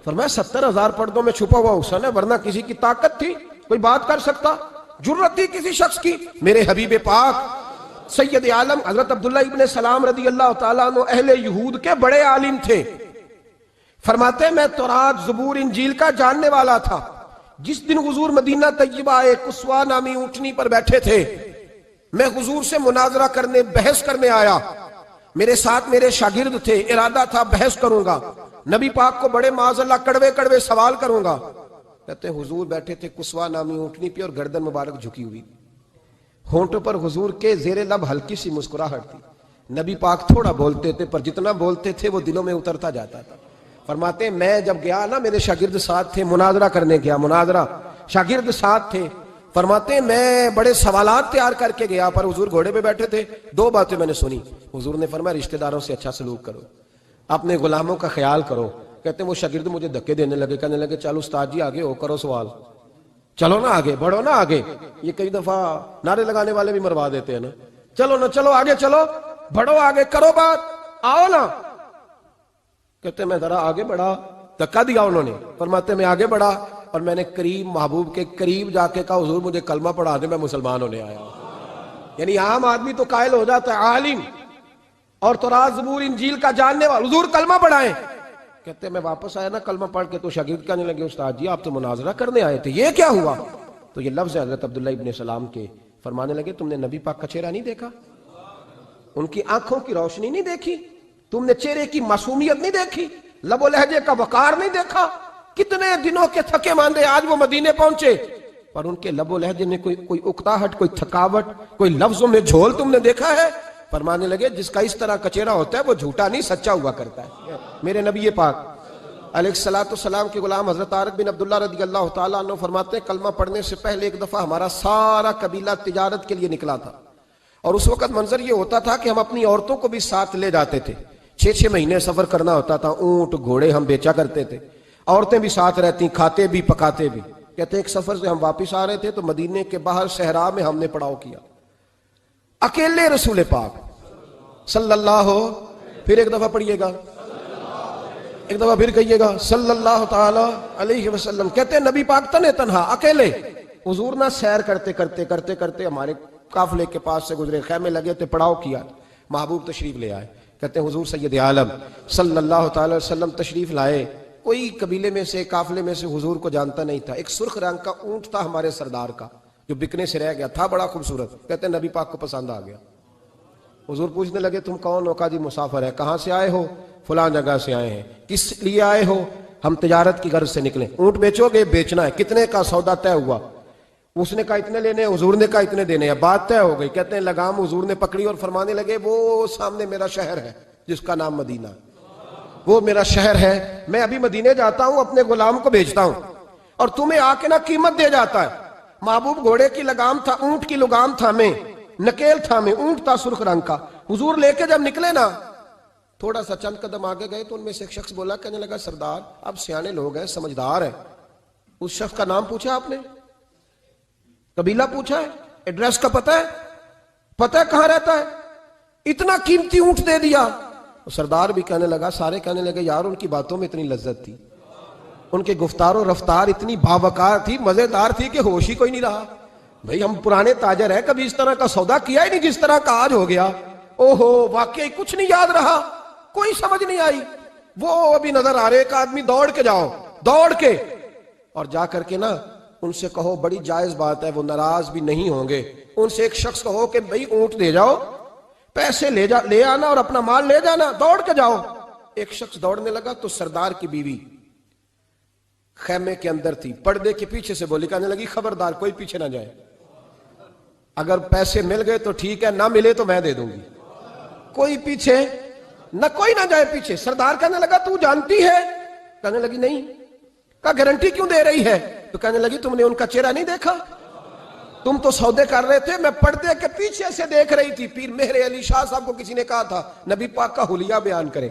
فرمایا 70,000 پردوں میں چھپا ہوا حسن ہے، ورنہ کسی کی طاقت تھی کوئی بات کر سکتا، جرت تھی کسی شخص کی؟ میرے حبیب پاک سید عالم حضرت عبداللہ ابن سلام رضی اللہ تعالیٰ عنہ اہل یہود کے بڑے عالم تھے۔ فرماتے ہیں میں تورات زبور انجیل کا جاننے والا تھا۔ جس دن حضور مدینہ طیبہ ایک قصوہ نامی اونٹنی پر بیٹھے تھے، میں حضور سے مناظرہ کرنے، بحث کرنے آیا، میرے ساتھ میرے شاگرد تھے، ارادہ تھا بحث کروں گا، نبی پاک کو بڑے معاذ اللہ کڑوے کڑوے سوال کروں گا۔ کہتے ہیں حضور بیٹھے تھے قصوہ نامی اونٹنی پہ اور گردن مبارک جھکی ہوئی، ہونٹوں پر حضور کے زیر لب ہلکی سی مسکراہٹ تھی۔ نبی پاک تھوڑا بولتے تھے پر جتنا بولتے تھے وہ دلوں میں اترتا جاتا تھا۔ فرماتے ہیں میں جب گیا نا، میرے شاگرد ساتھ تھے، مناظرہ کرنے گیا، مناظرہ شاگرد ساتھ تھے، فرماتے ہیں میں بڑے سوالات تیار کر کے گیا، پر حضور گھوڑے پہ بیٹھے تھے، دو باتیں میں نے سنی۔ حضور نے فرمایا رشتہ داروں سے اچھا سلوک کرو، اپنے غلاموں کا خیال کرو۔ کہتے ہیں وہ شاگرد مجھے دھکے دینے لگے، کہنے لگے چل استاد جی آگے ہو، کرو سوال، چلو نا آگے بڑھو نا آگے۔ یہ کئی دفعہ نعرے لگانے والے بھی مروا دیتے ہیں نا، چلو نا چلو آگے چلو، بڑھو آگے، کرو بات، آؤ نا۔ کہتے ہیں میں ذرا آگے بڑھا، دھکا دیا انہوں نے۔ فرماتے ہیں میں آگے بڑھا اور میں نے قریب محبوب کے قریب جا کے کہا حضور مجھے کلمہ پڑھا دے، میں مسلمان ہونے آیا ہوں۔ یعنی عام آدمی تو قائل ہو جاتا ہے عالم اور تورات زبور انجیل کا جاننے والا، حضور کلمہ پڑھائیں۔ کہتے ہیں میں واپس آیا نا کلمہ پڑھ کے، تو شاگرد کہنے لگے استاد جی آپ تو مناظرہ کرنے آئے تھے، یہ کیا ہوا؟ تو یہ لفظ ہے حضرت عبداللہ ابن سلام کے، فرمانے لگے تم نے نبی پاک کا چہرہ نہیں دیکھا، ان کی آنکھوں کی روشنی نہیں دیکھی، تم نے چہرے کی معصومیت نہیں دیکھی، لب و لہجے کا وقار نہیں دیکھا؟ کتنے دنوں کے تھکے ماندے آج وہ مدینے پہنچے، پر ان کے لب و لہجے میں کوئی اکتاہٹ، کوئی تھکاوٹ، کوئی لفظوں میں جھول تم نے دیکھا ہے؟ فرمانے لگے جس کا اس طرح کا چہرہ ہوتا ہے وہ جھوٹا نہیں سچا ہوا کرتا ہے۔ میرے نبی پاک علیہ السلام کے غلام حضرت طارق بن عبداللہ رضی اللہ تعالیٰ عنہ فرماتے ہیں کلمہ پڑھنے سے پہلے ایک دفعہ ہمارا سارا قبیلہ تجارت کے لیے نکلا تھا، اور اس وقت منظر یہ ہوتا تھا کہ ہم اپنی عورتوں کو بھی ساتھ لے جاتے تھے، 6 مہینے سفر کرنا ہوتا تھا، اونٹ گھوڑے ہم بیچا کرتے تھے، عورتیں بھی ساتھ رہتی، کھاتے بھی پکاتے بھی۔ کہتے ایک سفر سے ہم واپس آ رہے تھے تو مدینے کے باہر صحرا میں ہم نے پڑاؤ کیا، اکیلے رسول پاک صلی اللہ، پھر ایک دفعہ پڑھیے گا ایک دفعہ پھر کہیے گا صلی اللہ تعالی علیہ وسلم. کہتے ہیں نبی پاک تنے تنہا اکیلے حضور نہ سیر کرتے کرتے کرتے کرتے ہمارے قافلے کے پاس سے گزرے, خیمے لگے تھے, پڑاؤ کیا, محبوب تشریف لے آئے. کہتے ہیں حضور سید عالم صلی اللہ تعالی وسلم تشریف لائے. کوئی قبیلے میں سے, قافلے میں سے حضور کو جانتا نہیں تھا. ایک سرخ رنگ کا اونٹ تھا ہمارے سردار کا جو بکنے سے رہ گیا تھا, بڑا خوبصورت. کہتے ہیں نبی پاک کو پسند آ گیا. حضور پوچھنے لگے تم کون ہو؟ کہا جی مسافر ہے. کہاں سے آئے ہو؟ فلاں جگہ سے آئے ہیں. کس لیے آئے ہو؟ ہم تجارت کی غرض سے نکلے. اونٹ بیچو گے؟ بیچنا ہے. کتنے کا؟ سودا طے ہوا. اس نے کہا اتنے لینے, حضور نے کہا اتنے دینے ہیں. بات طے ہو گئی. کہتے ہیں لگام حضور نے پکڑی اور فرمانے لگے وہ سامنے میرا شہر ہے جس کا نام مدینہ, وہ میرا شہر ہے. میں ابھی مدینے جاتا ہوں, اپنے غلام کو بھیجتا ہوں اور تمہیں آ کے نہ قیمت دے جاتا ہے. محبوب گھوڑے کی لگام تھا, اونٹ کی لگام تھا میں, نکیل تھا میں, اونٹ تھا سرخ رنگ کا. حضور لے کے جب نکلے نا, تھوڑا سا چند قدم آگے گئے تو ان میں سے ایک شخص بولا, کہنے لگا سردار اب سیانے لوگ ہیں, سمجھدار ہیں. اس شخص کا نام پوچھا آپ نے, قبیلہ پوچھا ہے, ایڈریس کا پتہ ہے, پتہ ہے کہاں رہتا ہے, اتنا قیمتی اونٹ دے دیا. سردار بھی کہنے لگا, سارے کہنے لگے یار ان کی باتوں میں اتنی لذت تھی, ان کے گفتار و رفتار اتنی باوقار تھی, مزیدار تھی کہ ہوش ہی کوئی نہیں رہا. بھئی ہم پرانے تاجر ہیں, کبھی اس طرح کا سودا کیا ہی نہیں جس طرح کا آج ہو گیا. اوہو واقعی کچھ نہیں یاد رہا, کوئی سمجھ نہیں آئی. وہ ابھی نظر آ رہے, ایک آدمی دوڑ کے جاؤ, دوڑ کے اور جا کر کے نا ان سے کہو, بڑی جائز بات ہے, وہ ناراض بھی نہیں ہوں گے. ان سے ایک شخص کہو کہ بھئی اونٹ دے جاؤ, پیسے لے آنا اور اپنا مال لے جانا, دوڑ کے جاؤ. ایک شخص دوڑنے لگا تو سردار کی بیوی خیمے کے اندر تھی, پردے کے پیچھے سے بولی, کہنے لگی خبردار کوئی پیچھے نہ جائے, اگر پیسے مل گئے تو ٹھیک ہے, نہ ملے تو میں دے دوں گی, کوئی پیچھے نہ, کوئی نہ جائے پیچھے. سردار کہنے لگا تو جانتی ہے؟ کہنے لگی نہیں. کہا گارنٹی کیوں دے رہی ہے؟ تو کہنے لگی تم نے ان کا چہرہ نہیں دیکھا, تم تو سودے کر رہے تھے, میں پردے کے پیچھے سے دیکھ رہی تھی. پیر مہر علی شاہ صاحب کو کسی نے کہا تھا نبی پاک کا حلیہ بیان کرے,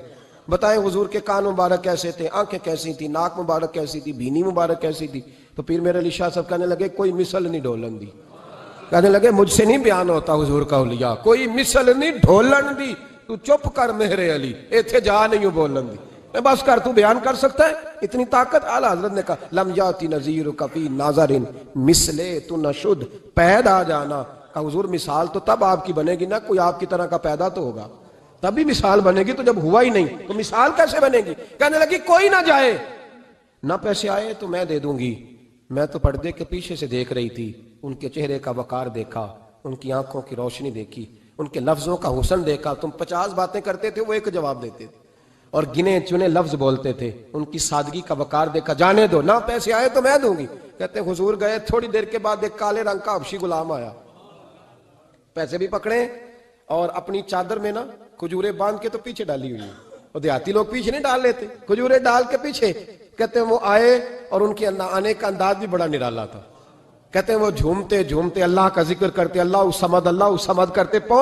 بتائیں حضور کے کان مبارک کیسے تھے, آنکھیں کیسی تھی, ناک مبارک کیسی تھی, بینی مبارک کیسی تھی. تو پیر مہر علی شاہ صاحب کہنے لگے کوئی مثل نہیں ڈھولن دی. کہنے لگے مجھ سے نہیں بیان ہوتا حضور کا حلیہ, کوئی مثل نہیں ڈھولن دی. تو چپ کر مہر علی, ایتھے جا نہیں ہوں بولن دی, میں بس کر, تو بیان کر سکتا ہے اتنی طاقت. اعلیٰ حضرت نے کہا لم یاتی نذیر کفی ناظرین مثلے تو نشد پیدا جانا. کہا حضور مثال تو تب آپ کی بنے گی نا, کوئی آپ کی طرح کا پیدا تو ہوگا, تبھی مثال بنے گی, تو جب ہوا ہی نہیں تو مثال کیسے بنے گی. کہنے لگی کوئی نہ جائے, نہ پیسے آئے تو میں دے دوں گی. میں تو پردے کے پیچھے سے دیکھ رہی تھی, ان کے چہرے کا وقار دیکھا, ان کی آنکھوں کی روشنی دیکھی, ان کے لفظوں کا حسن دیکھا. تم 50 باتیں کرتے تھے, وہ ایک جواب دیتے تھے اور گنے چنے لفظ بولتے تھے. ان کی سادگی کا وقار دیکھا. جانے دو, نہ پیسے آئے تو میں دوں گی. کہتے ہیں حضور گئے, تھوڑی دیر کے بعد ایک کالے رنگ کا حبشی غلام آیا, پیسے بھی پکڑے اور اپنی چادر میں نا کھجورے باندھ کے تو پیچھے ڈالی ہوئی. اور دیہاتی لوگ پیچھے نہیں ڈال لیتے, کھجورے ڈال کے پیچھے. کہتے ہیں وہ آئے اور ان کے آنے کا انداز بھی بڑا نرالا تھا. کہتے ہیں وہ جھومتے جھومتے اللہ کا ذکر کرتے, اللہ الصمد کرتے, پہنچ